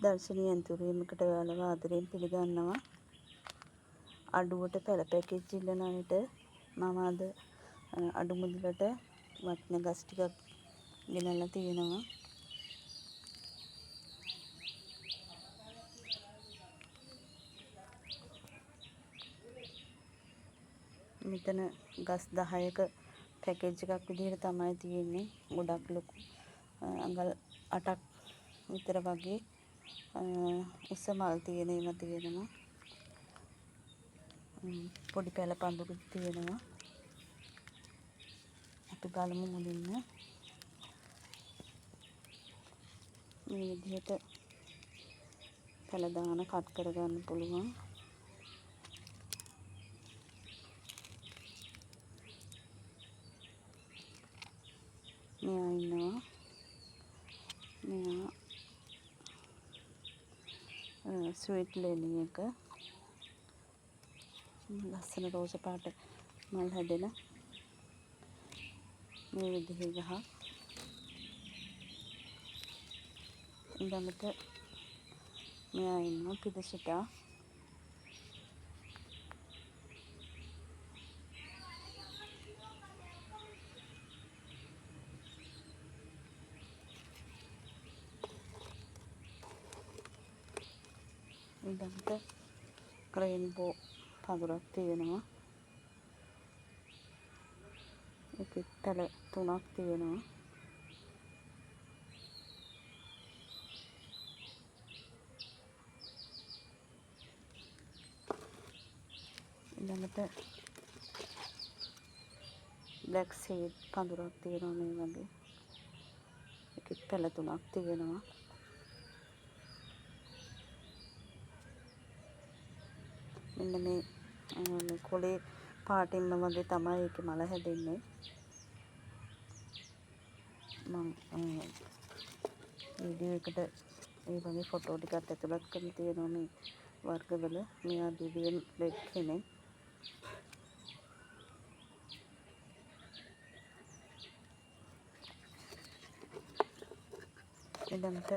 දර්ශනීය ඇන්තූරියමකට ඔයාලව ආදරයෙන් පිළිගන්නවා. අඩුවට පැළ පැකේජ් ඉල්ලන අයට මම අද අඩු මුදලට වටින ගස් ටිකක් ගෙනල්ලා තියෙනවා. මෙතන ගස් 10ක පැකේජ් එකක් විදිහට තමයි තියෙන්නේ. ගොඩක් ලොකු අඟල් 8ක් විතර වගේ උස මල් තියෙන ඒවා තියෙනවා. පොඩි පැල පඳුරු තියෙනවා. අපි බලමු මුලින්ම මේ විදිහට පැල දාන කට් කරගන්න පුළුවන්. මෙයා ඉන්නවා. මෙයා ස්වීට් ලෙනි එක. ලස්සන රෝස පාට මල් හැදෙන මේ විදිහේ ගහ. ඊළඟට මෙයා ඉන්නවා පිදසිතා. ඊළඟට රේන්බෝ පඳුරක් තියෙනවා. ඒකෙත් පැල 3ක් තියෙනවා. ඊළඟට බ්ලැක් සීඩ් පඳුරක් තියෙනවා මේ වගේ. ඒකෙත් පැල 3ක් තියෙනවා. මෙන්න මේ කොලේ පාටින්ම වගේ තමයි ඒකේ මල හැදෙන්නේ. මම වීඩියෝ එකට ඒ වගේ ෆොටෝ ටිකක් ඇතුළත් කරලා තියෙනවා මේ වර්ගවල. මෙයා දිවියන් රෙඩ් කෙනෙක්. ඊළඟට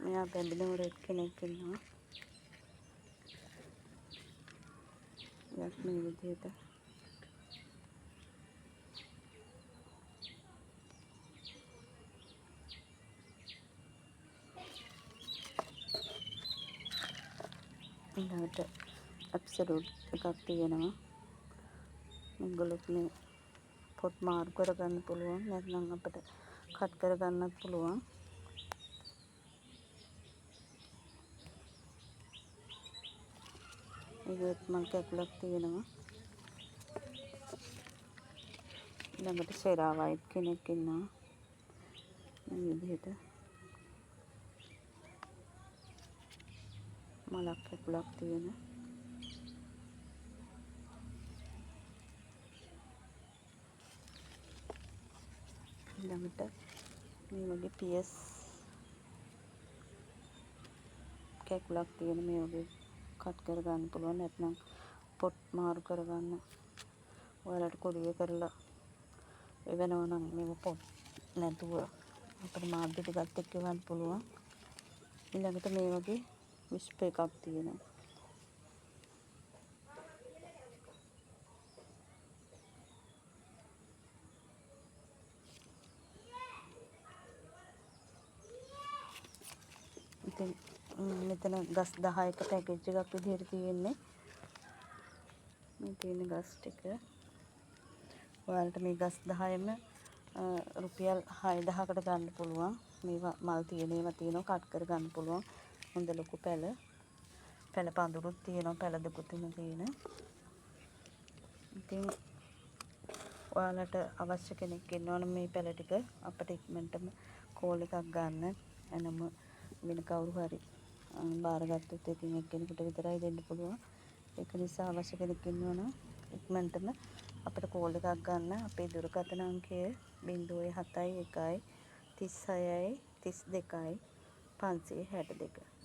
මෙයා බැඹිලෝ රෙඩ් කෙනෙක් ඉන්නවා. මේ විදිහට ඊළඟට ඇබ්සලූට් එකක් තියෙනවා. මේගොල්ලොත් මේ පොත් මාරු කරගන්න පුළුවන්. නැත්නම් අපිට කට් කරගන්නත් පුළුවන්. ඒකත් මල් කැකුලක් තියෙනවා. ඊළඟට සෙරා වයිට් කෙනෙක් ඉන්නවා. මේ විදිහට මලක් කැකුලක් තියෙන. ඊළඟට මේ වගේ පියස් කැකුලක් තියෙන මේ වගේ කට් කරගන්න පුළුවන්. නැත්නම් පොට් මාරු කරගන්න ඔයාලට කොරිය කරලා එවනවා නම් මේව පොට් නැතුව අපිට මාධ්‍ය ටිකත් එක්ක එවන්න පුළුවන්. ඊළඟට මේ වගේ විස්ප් එකක් තියෙනවා. ඉතින් මෙතන ගස් 10ක පැකේජ් එකක් විදිහට තියෙන්නේ. මේ තියෙන ගස් ටික ඔයාලට මේ ගස් 10ම රුපියල් 6000කට ගන්න පුළුවන්. මේවා මල් තියෙන ඒවා තියෙනවා කට් කර ගන්න පුළුවන්. හොඳ ලොකු පැල පඳුරුත් තියෙනවා. පැල දෙකතුන තියෙන. ඉතින් ඔයාලට අවශ්‍ය කෙනෙක් ඉන්නවනම් මේ පැල ටික අපිට ඉක්මනටම කෝල් එකක් ගන්න. එනම වෙන කවුරු හරි බාරගත්තොත් ඉතින් එක්කෙනෙකුට විතරයි දෙන්න පුළුවන්. ඒක නිසා අවශ්‍ය කෙනෙක් ඉන්නවනම් ඉක්මනටම අපිට කෝල් එකක් ගන්න. අපේ දුරකථන අංකය 071 36 32 562.